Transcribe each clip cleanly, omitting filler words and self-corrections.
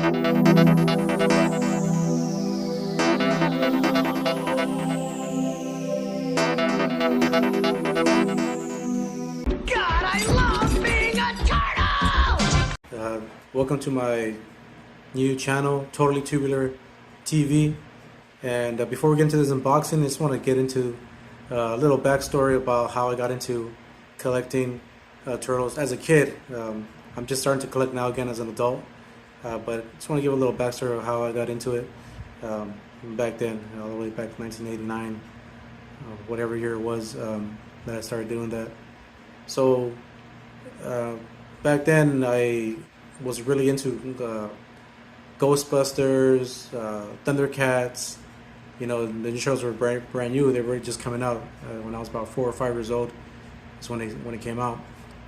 Welcome to my new channel, Totally Tubular TV. And before we get into this unboxing, I just want to get into a little backstory about how I got into collecting turtles as a kid. I'm just starting to collect now again as an adult, but I just want to give a little backstory of how I got into it back then, all the way back to 1989, whatever year it was that I started doing that. So back then I was really into Ghostbusters, Thundercats. You know, the new shows were brand new. They were just coming out when I was about 4 or 5 years old. That's when it came out.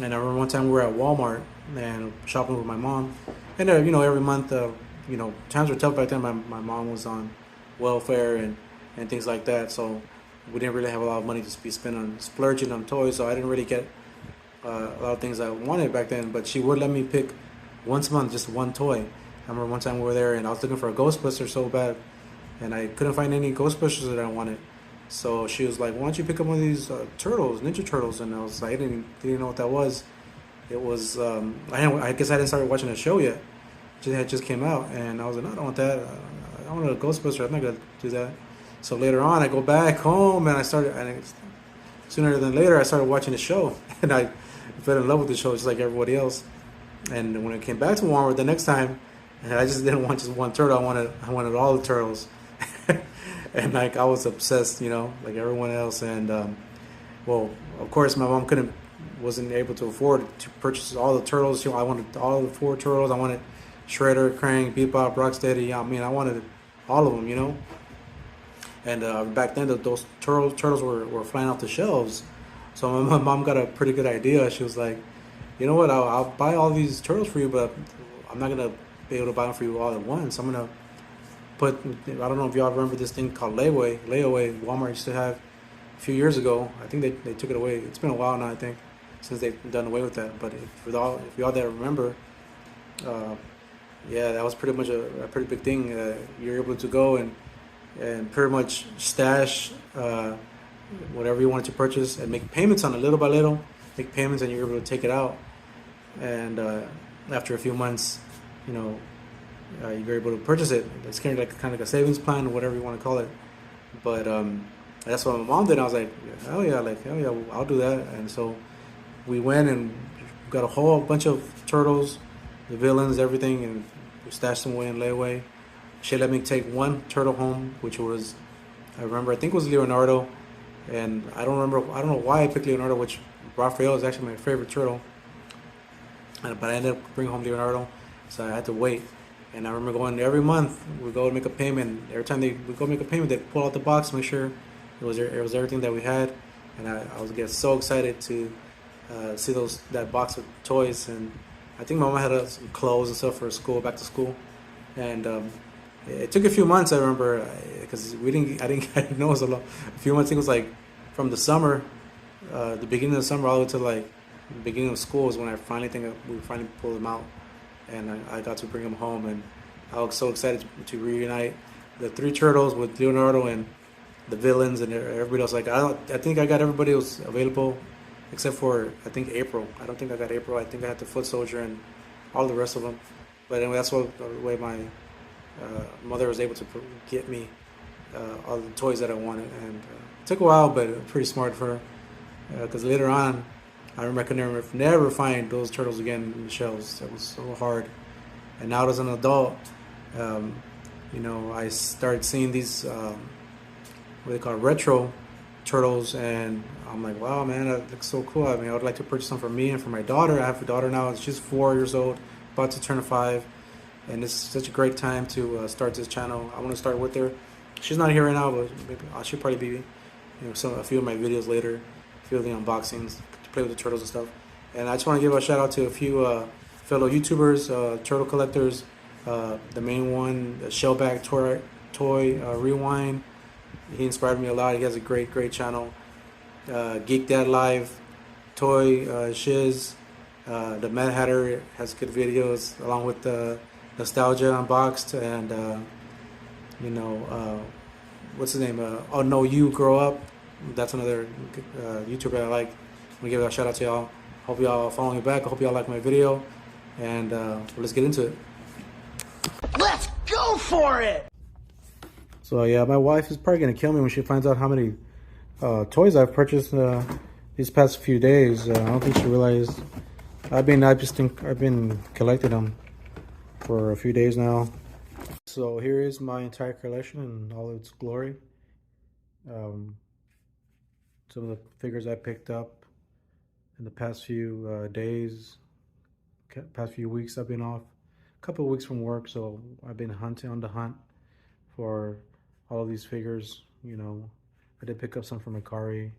And I remember one time we were at Walmart and shopping with my mom. And you know, every month, you know, times were tough back then. My mom was on welfare and things like that. So we didn't really have a lot of money to be spent on splurging on toys. So I didn't really get a lot of things I wanted back then. But she would let me pick once a month just one toy. I remember one time we were there and I was looking for a Ghostbuster so bad, and I couldn't find any Ghostbusters that I wanted. So she was like, "Why don't you pick up one of these turtles, Ninja Turtles?" And I was like, I didn't know what that was. It was I guess I hadn't started watching the show yet. It had just came out, and I was like, "No, I don't want that. I want a Ghostbuster. I'm not gonna do that." So later on, I go back home and sooner than later I started watching the show, and I fell in love with the show just like everybody else. And when I came back to Walmart the next time, and I just didn't want just one turtle. I wanted all the turtles, and like I was obsessed, you know, like everyone else. And well, of course, my mom wasn't able to afford to purchase all the turtles. You know, I wanted all the 4 turtles. I wanted Shredder, Krang, Bebop, Rocksteady. I mean, I wanted all of them, you know. And back then, those turtles were flying off the shelves. So my mom got a pretty good idea. She was like, "You know what? I'll buy all these turtles for you, but I'm not gonna be able to buy them for you all at once. I'm gonna put, I don't know if y'all remember this thing called layaway. Walmart used to have a few years ago. I think they took it away. It's been a while now, I think, since they've done away with that. But if y'all that remember, yeah, that was pretty much a pretty big thing. You're able to go and pretty much stash whatever you wanted to purchase and make payments on it little by little. Make payments and you're able to take it out. And after a few months, you know, you're able to purchase it. It's kind of like a savings plan or whatever you want to call it. But that's what my mom did. I was like, hell yeah, I'll do that. And so we went and got a whole bunch of turtles, the villains, everything, and we stashed them away in layaway. She let me take one turtle home, which was, I think it was Leonardo. And I don't know why I picked Leonardo, which Raphael is actually my favorite turtle. But I ended up bringing home Leonardo, so I had to wait. And I remember going every month, we go and make a payment. Every time we go make a payment, they pull out the box, make sure it was everything that we had. And I was get so excited to see that box of toys. And I think my mom had some clothes and stuff for school, back to school. And it took a few months, I remember, because I didn't know it was a few months. I think it was like from the summer, the beginning of the summer all the way to like the beginning of school is when we finally pulled them out, and I got to bring them home. And I was so excited to reunite the 3 turtles with Leonardo and the villains and everybody else. Like I think I got everybody else available except for I think April. I don't think I got April. I think I had the Foot Soldier and all the rest of them. But anyway, that's the way my mother was able to get me all the toys that I wanted. And it took a while, but pretty smart for her, because later on I remember I could never find those turtles again in the shelves. It was so hard. And now as an adult, you know, I started seeing these what they call retro turtles, and I'm like, wow, man, that looks so cool. I mean, I would like to purchase some for me and for my daughter. I have a daughter now. She's 4 years old, about to turn 5. And it's such a great time to start this channel. I want to start with her. She's not here right now, but maybe she'll probably be, you know, a few of my videos later, a few of the unboxings to play with the turtles and stuff. And I just want to give a shout out to a few fellow YouTubers, turtle collectors. The main one, the Shellback Toy Rewind. He inspired me a lot. He has a great channel. Geek Dad Live, Toy Shiz. The Mad Hatter has good videos, along with Nostalgia Unboxed, and you know, what's his name? Oh No You Grow Up. That's another YouTuber I like. I'm gonna give a shout out to y'all. Hope y'all following me back. I hope y'all like my video, and let's get into it. Let's go for it! So yeah, my wife is probably gonna kill me when she finds out how many toys I've purchased these past few days. I don't think she realized. I've been collecting them for a few days now. So here is my entire collection in all its glory. Um, some of the figures I picked up in the past few days, past few weeks. I've been off a couple of weeks from work, so I've been on the hunt for all of these figures. You know, I did pick up some from Akari.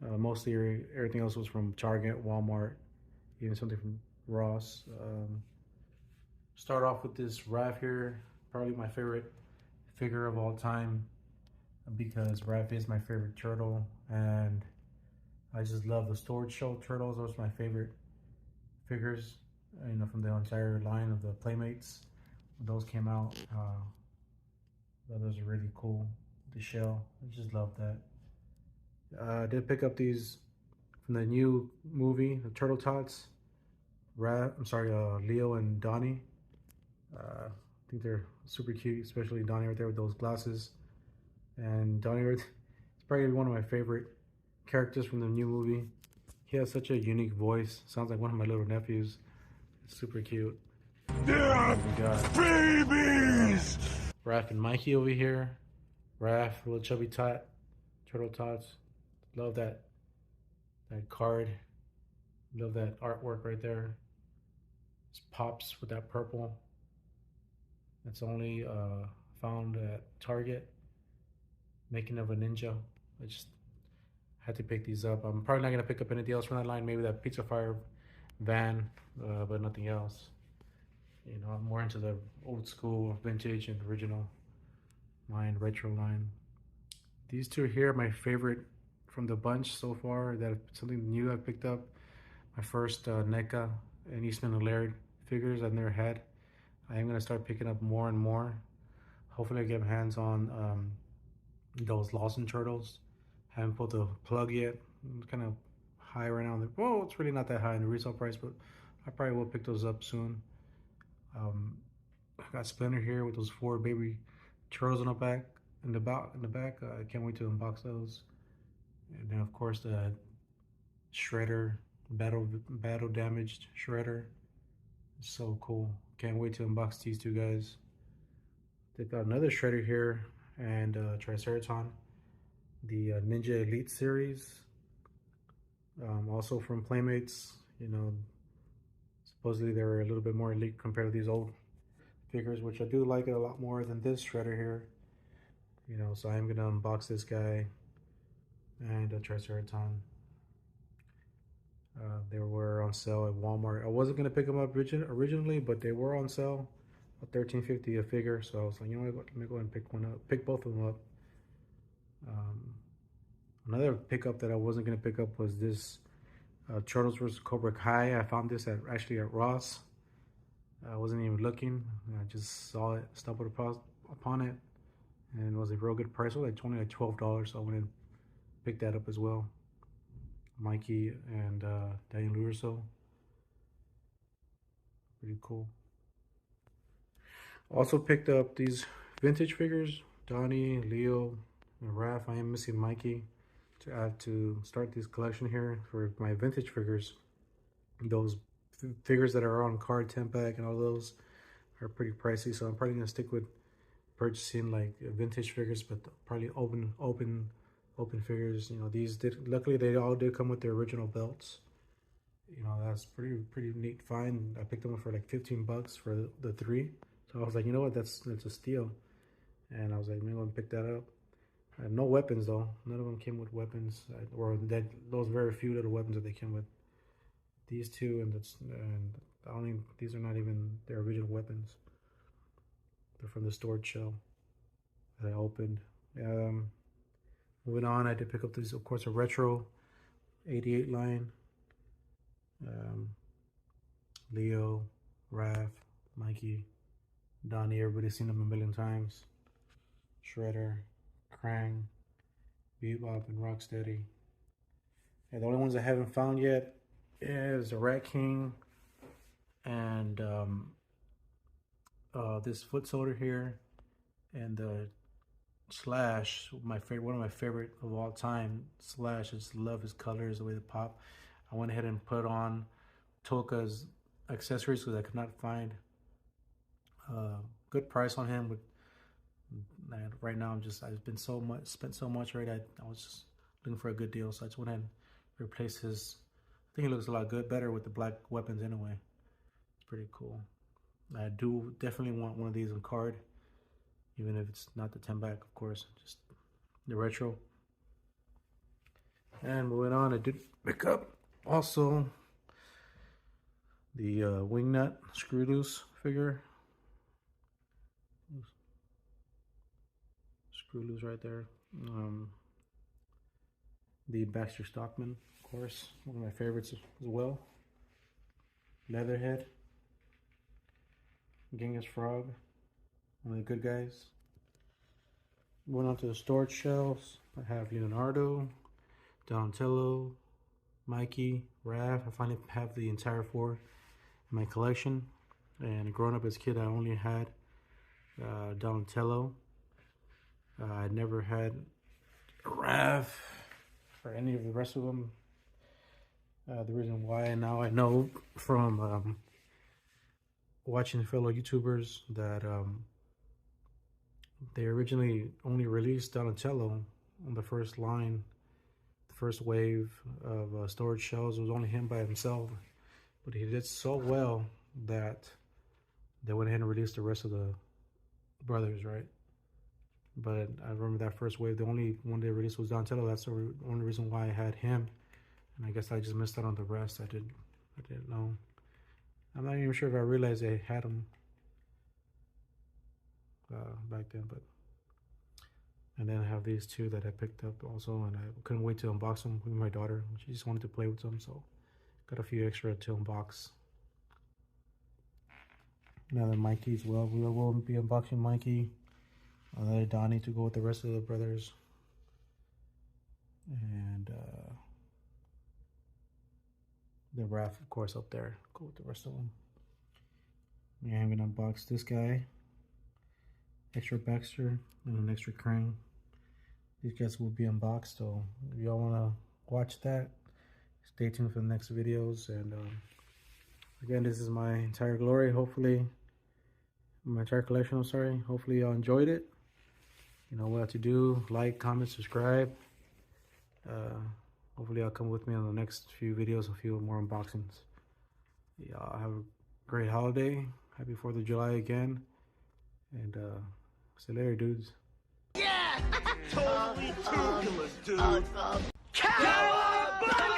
Mostly everything else was from Target, Walmart, even something from Ross. Start off with this Raph here, probably my favorite figure of all time, because Raph is my favorite turtle, and I just love the Storage Show turtles. Those are my favorite figures, you know, from the entire line of the Playmates. When those came out, those are really cool. The shell, I just love that. I did pick up these from the new movie, the Turtle Tots. Leo and Donnie. I think they're super cute, especially Donnie right there with those glasses. And Donnie is probably one of my favorite characters from the new movie. He has such a unique voice. Sounds like one of my little nephews. It's super cute. They're babies! Raph and Mikey over here. Raph, little chubby tot, Turtle Tots. Love that card. Love that artwork right there. It's Pops with that purple. It's only found at Target. Making of a Ninja. I just had to pick these up. I'm probably not gonna pick up anything else from that line. Maybe that Pizza Fire van, but nothing else. You know, I'm more into the old school, vintage, and original line, retro line. These two here are my favorite from the bunch so far. That something new I picked up. My first NECA and Eastman and Laird figures I've never had. I am gonna start picking up more and more. Hopefully I get my hands on those Lawson turtles. Haven't pulled the plug yet. It's kind of high right now. Well, it's really not that high in the resale price, but I probably will pick those up soon. I got Splinter here with those 4 baby turtles in the back. I can't wait to unbox those. And then of course the Shredder, battle damaged Shredder. It's so cool. Can't wait to unbox these two guys. They've got another Shredder here and Triceraton, the Ninja Elite series, also from Playmates. You know, supposedly they were a little bit more elite compared to these old figures, which I do like it a lot more than this Shredder here. You know, so I'm gonna unbox this guy and a Triceraton. They were on sale at Walmart. I wasn't gonna pick them up originally, but they were on sale at $13.50 a figure. So I was like, you know what, let me go ahead and pick both of them up. Another pickup that I wasn't gonna pick up was this Turtles vs. Cobra Kai. I found this actually at Ross. I wasn't even looking. I just saw it, stumbled upon it, and it was a real good price. It was like only like $12, so I went and picked that up as well. Mikey and Daniel LaRusso. Pretty cool. Also picked up these vintage figures, Donnie, Leo, and Raph. I am missing Mikey to add to start this collection here for my vintage figures. Those figures that are on card 10 pack and all those are pretty pricey, so I'm probably gonna stick with purchasing like vintage figures, but probably open figures. You know, these luckily they all did come with their original belts. You know, that's pretty neat find. I picked them up for like 15 bucks for the 3. So I was like, you know what, that's a steal. And I was like, maybe I'll pick that up. No weapons though. None of them came with weapons, or those very few little weapons that they came with. These two and I don't even, these are not even their original weapons. They're from the stored shell that I opened. Moving on, I did pick up this, of course, a retro 88 line. Leo, Raph, Mikey, Donnie, everybody's seen him a million times. Shredder, Krang, Bebop, and Rocksteady. And the only ones I haven't found yet is the Rat King and this foot soldier here, and the Slash, one of my favorite of all time. Slash, I just love his colors, the way they pop. I went ahead and put on Toka's accessories because I could not find good price on him. And right now I've been spent so much right. I was just looking for a good deal, so I just went ahead and replaced his. I think he looks a lot better with the black weapons anyway. It's pretty cool. I do definitely want one of these on card, even if it's not the 10 back, of course, just the retro. And moving on, I did pick up also the wingnut screw loose figure. Screw loose right there. The Baxter Stockman, of course, one of my favorites as well. Leatherhead, Genghis Frog, one of the good guys. Going on to the storage shelves, I have Leonardo, Donatello, Mikey, Raph. I finally have the entire 4 in my collection. And growing up as a kid, I only had Donatello. I never had Raph or any of the rest of them. The reason why now I know from watching fellow YouTubers that they originally only released Donatello on the first line, the first wave of storage shelves. It was only him by himself, but he did so well that they went ahead and released the rest of the brothers, right? But I remember that first wave, the only one they released was Donatello. That's the only reason why I had him, and I guess I just missed out on the rest. I didn't know. I'm not even sure if I realized I had him back then, but. And then I have these 2 that I picked up also, and I couldn't wait to unbox them with my daughter. She just wanted to play with them, so got a few extra to unbox. Another Mikey as well. We will be unboxing Mikey. Another Donnie to go with the rest of the brothers. And the Raph, of course, up there. Go with the rest of them. Yeah, I'm gonna unbox this guy. Extra Baxter and an extra Krang. These guys will be unboxed, so if y'all wanna watch that, stay tuned for the next videos. And again, this is my entire glory. Hopefully, my entire collection. I'm sorry. Hopefully, y'all enjoyed it. You know what to do: like, comment, subscribe. Hopefully, y'all come with me on the next few videos, a few more unboxings. Y'all have a great holiday. Happy 4th of July again. And see you later, dudes. Yeah! Totally tubular, dude! Cowabunga!